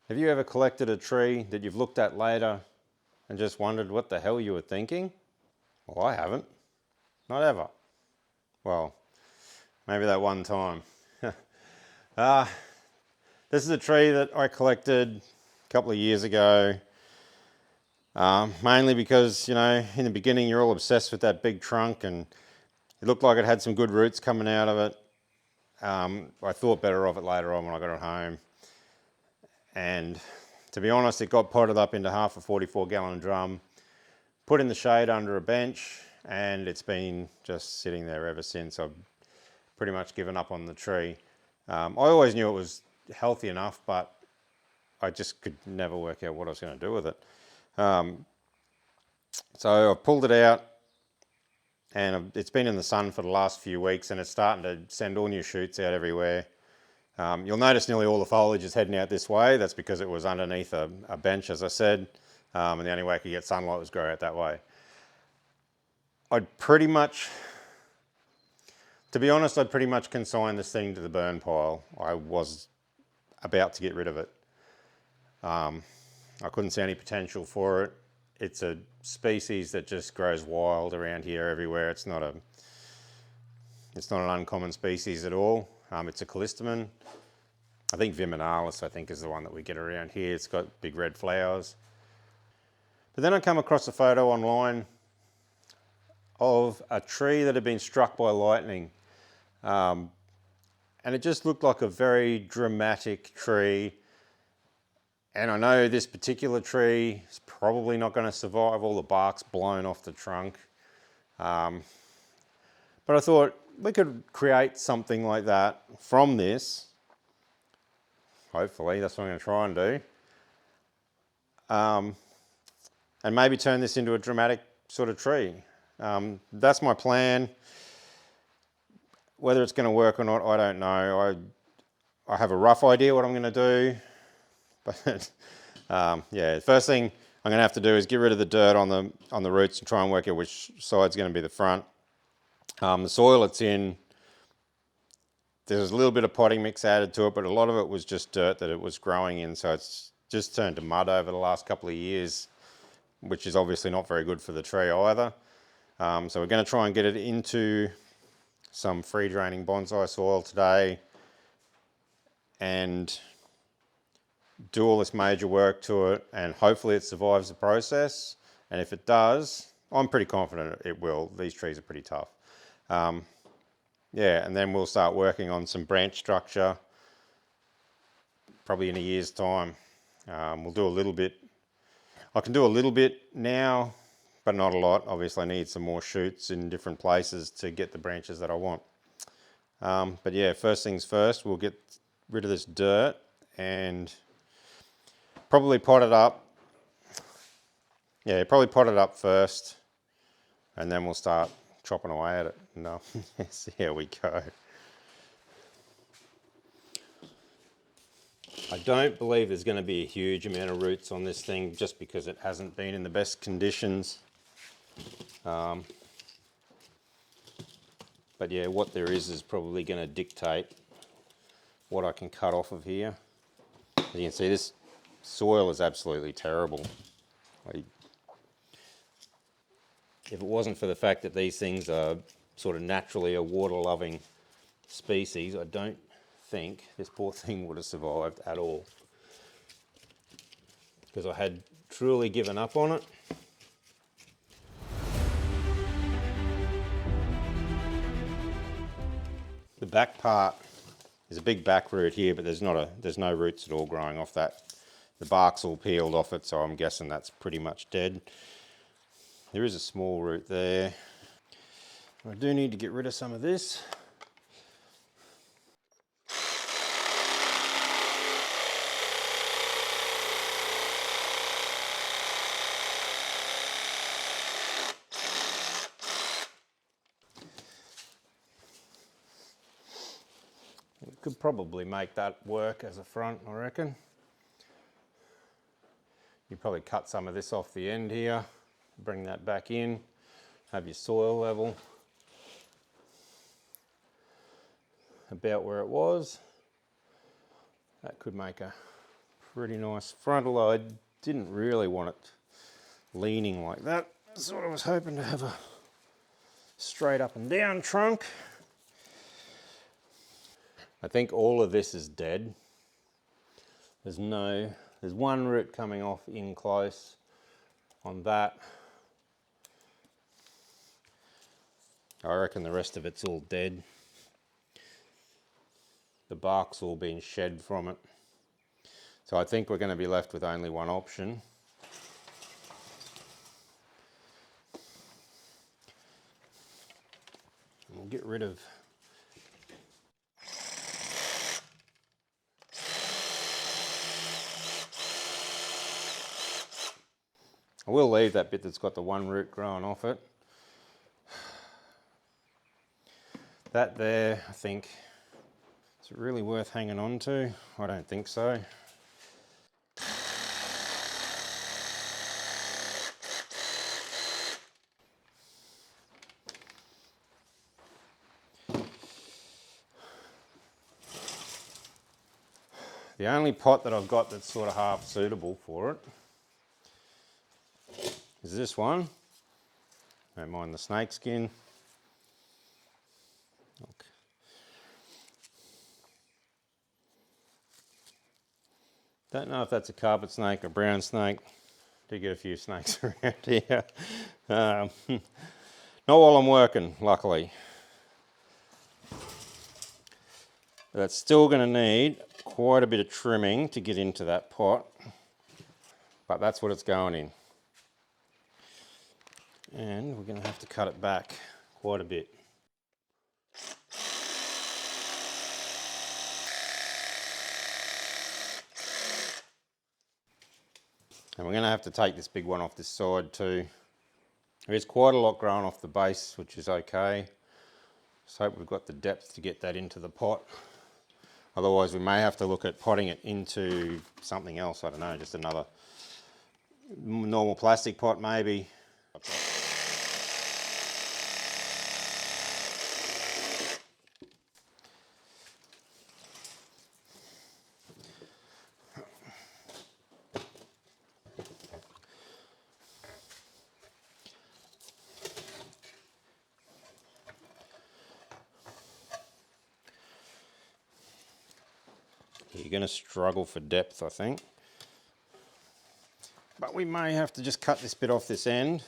Have you ever collected a tree that you've looked at later and just wondered what the hell you were thinking? Well, I haven't. Not ever. Well, maybe that one time. This is a tree that I collected a couple of years ago. Mainly because, you know, in the beginning you're all obsessed with that big trunk and it looked like it had some good roots coming out of it. I thought better of it later on when I got it home. And to be honest, it got potted up into half a 44-gallon drum, put in the shade under a bench, and it's been just sitting there ever since. I've pretty much given up on the tree. I always knew it was healthy enough, but I just could never work out what I was going to do with it. So I've pulled it out, and it's been in the sun for the last few weeks, and it's starting to send all new shoots out everywhere. You'll notice nearly all the foliage is heading out this way. That's because it was underneath a bench, as I said, and the only way I could get sunlight was grow out that way. I'd pretty much consign this thing to the burn pile. I was about to get rid of it. I couldn't see any potential for it. It's a species that just grows wild around here everywhere. It's not an uncommon species at all. It's a callistemon. I think Viminalis, is the one that we get around here. It's got big red flowers. But then I come across a photo online of a tree that had been struck by lightning. And it just looked like a very dramatic tree. And I know this particular tree is probably not going to survive. All the bark's blown off the trunk. But I thought we could create something like that from this. Hopefully, that's what I'm going to try and do. And maybe turn this into a dramatic sort of tree. That's my plan. Whether it's going to work or not, I don't know. I have a rough idea what I'm going to do. But yeah, the first thing I'm going to have to do is get rid of the dirt on the roots and try and work out which side's going to be the front. The soil it's in, there's a little bit of potting mix added to it, but a lot of it was just dirt that it was growing in, so it's just turned to mud over the last couple of years, which is obviously not very good for the tree either. So we're going to try and get it into some free draining bonsai soil today and do all this major work to it, and hopefully it survives the process. And if it does, I'm pretty confident it will. These trees are pretty tough. Yeah, and then we'll start working on some branch structure probably in a year's time. We'll do a little bit. I can do a little bit now, but not a lot. Obviously I need some more shoots in different places to get the branches that I want. But yeah, first things first, we'll get rid of this dirt and probably pot it up. Yeah, probably pot it up first, and then we'll start chopping away at it. No, see how we go. I don't believe there's going to be a huge amount of roots on this thing just because it hasn't been in the best conditions. But yeah, what there is probably going to dictate what I can cut off of here. As you can see, this soil is absolutely terrible. If it wasn't for the fact that these things are sort of naturally a water-loving species, I don't think this poor thing would have survived at all. Because I had truly given up on it. The back part is a big back root here, but there's no roots at all growing off that. The bark's all peeled off it, so I'm guessing that's pretty much dead. There is a small root there. I do need to get rid of some of this. We could probably make that work as a front, I reckon. You probably cut some of this off the end here, bring that back in, have your soil level about where it was. That could make a Pretty nice front, although I didn't really want it leaning like that. I sort of was hoping to have a straight up and down trunk. I think all of this is dead. There's one root coming off in close on that. I reckon the rest of it's all dead. The bark's all been shed from it. So I think we're going to be left with only one option. We'll get rid of I will leave that bit that's got the one root growing off it. That there, I think, is it really worth hanging on to? I don't think so. The only pot that I've got that's sort of half suitable for it is this one. Don't mind the snake skin. Okay. Don't know if that's a carpet snake or brown snake. Do get a few snakes around here. Not while I'm working, luckily. But that's still going to need quite a bit of trimming to get into that pot. But that's what it's going in. And we're going to have to cut it back quite a bit. And we're going to have to take this big one off this side too. There's quite a lot growing off the base, which is okay. Just hope we've got the depth to get that into the pot. Otherwise we may have to look at potting it into something else, I don't know, just another normal plastic pot maybe. You're going to struggle for depth, I think. But we may have to just cut this bit off this end,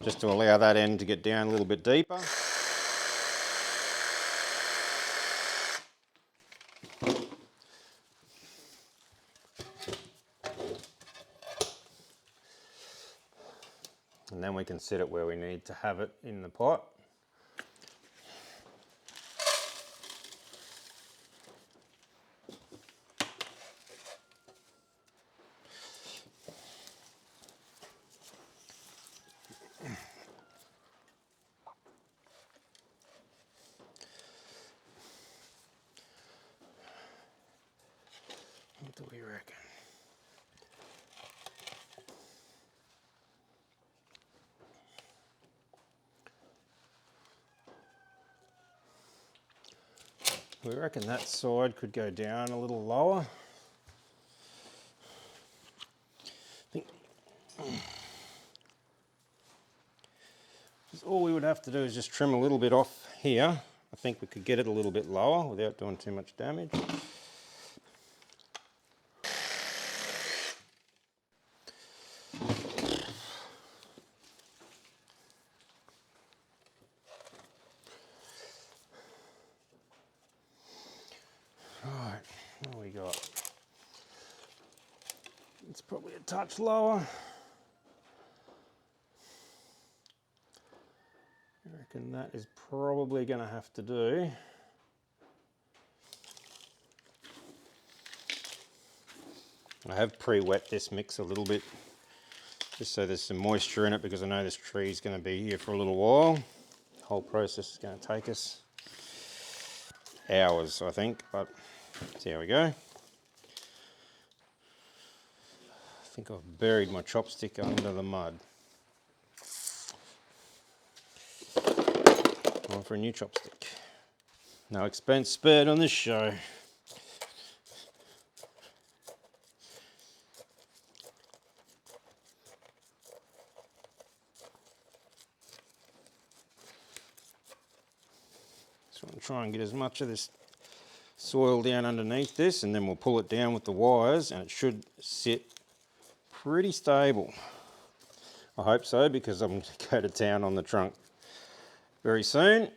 just to allow that end to get down a little bit deeper. And then we can sit it where we need to have it in the pot. What do we reckon? We reckon that side could go down a little lower. I think all we would have to do is just trim a little bit off here. I think we could get it a little bit lower without doing too much damage. Right, what we got? It's probably a touch lower. I reckon that is probably going to have to do. I have pre-wet this mix a little bit, just so there's some moisture in it, because I know this tree is going to be here for a little while. The whole process is going to take us hours, I think, but there we go. I think I've buried my chopstick under the mud. Time for a new chopstick. No expense spared on this show. So I'll try and get as much of this soil down underneath this, and then we'll pull it down with the wires, and it should sit pretty stable. I hope so, because I'm going to go to town on the trunk very soon.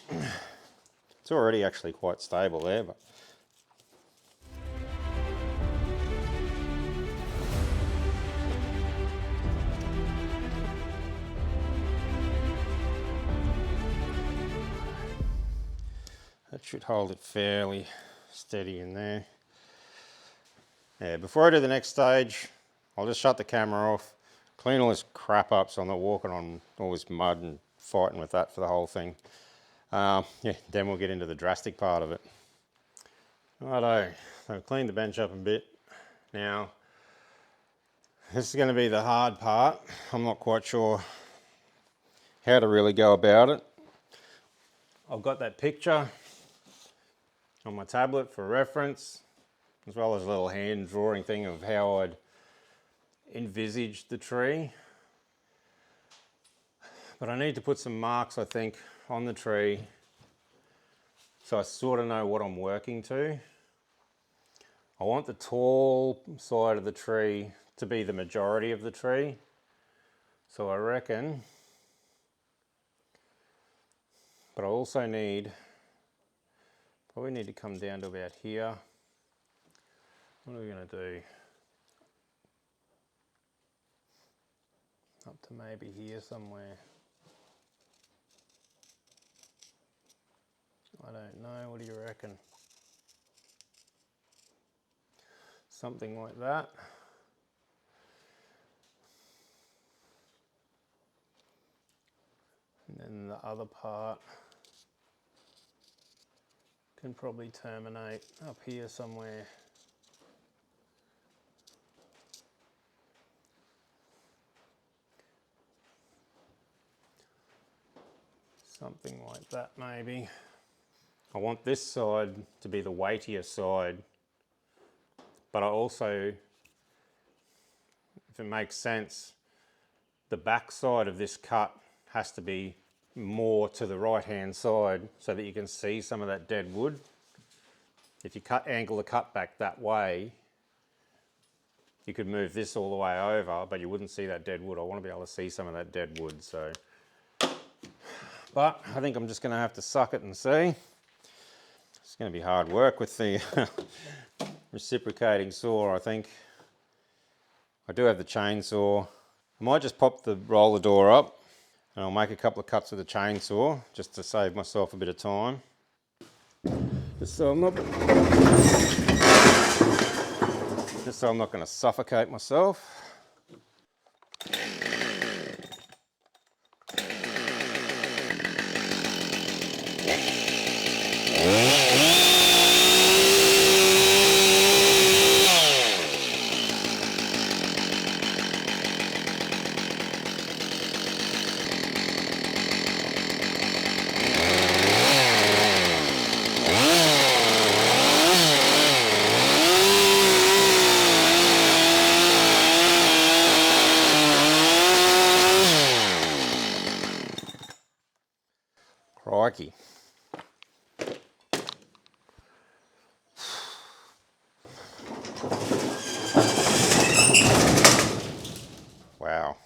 It's already actually quite stable there, but that should hold it fairly steady in there. Yeah, before I do the next stage, I'll just shut the camera off, clean all this crap up so I'm not walking on all this mud and fighting with that for the whole thing. Yeah, then we'll get into the drastic part of it. Righto, so I've cleaned the bench up a bit. Now, this is going to be the hard part. I'm not quite sure how to really go about it. I've got that picture on my tablet for reference, as well as a little hand drawing thing of how I'd envisaged the tree. But I need to put some marks, I think, on the tree so I sort of know what I'm working to. I want the tall side of the tree to be the majority of the tree. So I reckon, but I also probably need to come down to about here. What are we going to do? Up to maybe here somewhere. I don't know, what do you reckon? Something like that. And then the other part can probably terminate up here somewhere. Something like that maybe. I want this side to be the weightier side, but I also, if it makes sense, the back side of this cut has to be more to the right hand side so that you can see some of that dead wood. If you angle the cut back that way, you could move this all the way over, but you wouldn't see that dead wood. I want to be able to see some of that dead wood, so. But I think I'm just going to have to suck it and see. It's going to be hard work with the reciprocating saw, I think. I do have the chainsaw. I might just pop the roller door up and I'll make a couple of cuts with the chainsaw just to save myself a bit of time. Just so I'm not going to suffocate myself. Crikey. Wow.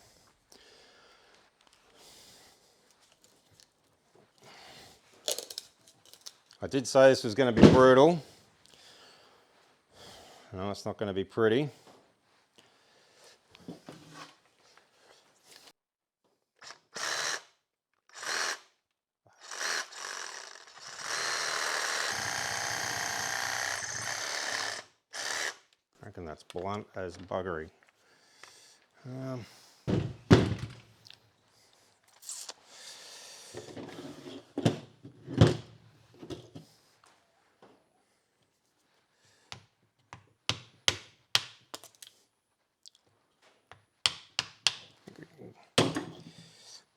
I did say this was going to be brutal. No, it's not going to be pretty. I reckon that's blunt as buggery. A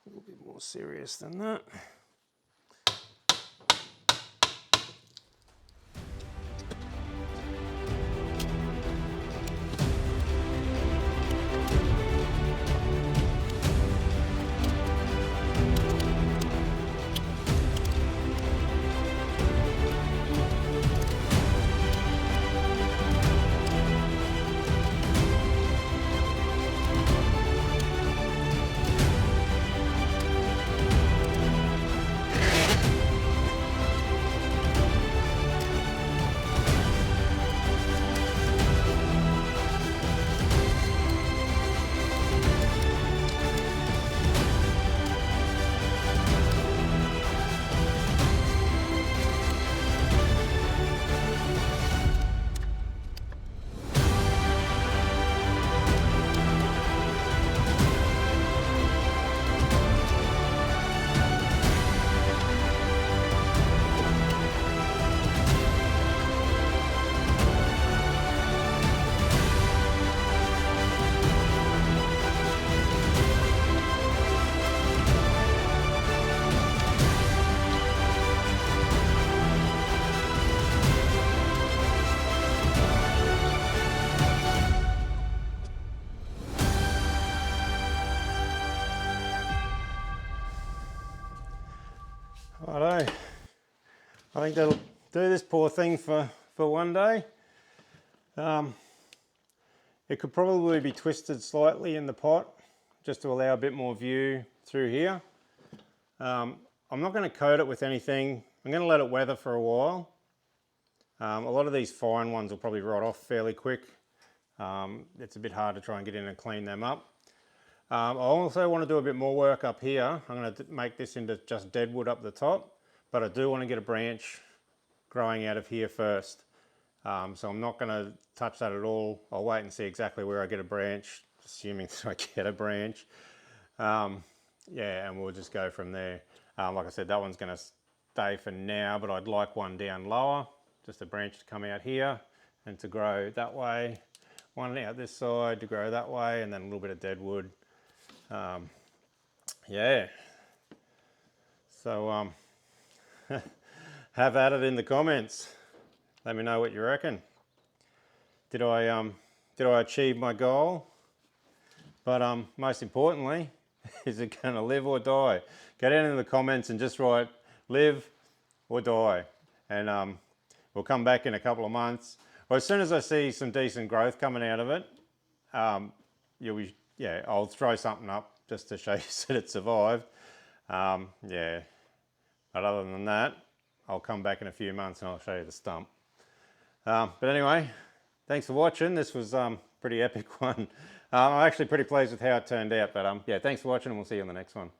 little bit more serious than that. I think that'll do this poor thing for one day. It could probably be twisted slightly in the pot just to allow a bit more view through here. I'm not going to coat it with anything. I'm going to let it weather for a while. A lot of these fine ones will probably rot off fairly quick. It's a bit hard to try and get in and clean them up. I also want to do a bit more work up here. I'm going to make this into just dead wood up the top, but I do want to get a branch growing out of here first. So I'm not going to touch that at all. I'll wait and see exactly where I get a branch, assuming that I get a branch. Yeah, and we'll just go from there. Like I said, that one's going to stay for now, but I'd like one down lower, just a branch to come out here and to grow that way. One out this side to grow that way, and then a little bit of dead wood. Yeah. So have at it in the comments. Let me know what you reckon. Did I achieve my goal? But most importantly, is it going to live or die? Go down in the comments and just write live or die, and we'll come back in a couple of months. Well, as soon as I see some decent growth coming out of it, I'll throw something up just to show you that it survived. Yeah, but other than that, I'll come back in a few months and I'll show you the stump. But anyway, thanks for watching. This was a pretty epic one. I'm actually pretty pleased with how it turned out, but yeah, thanks for watching and we'll see you on the next one.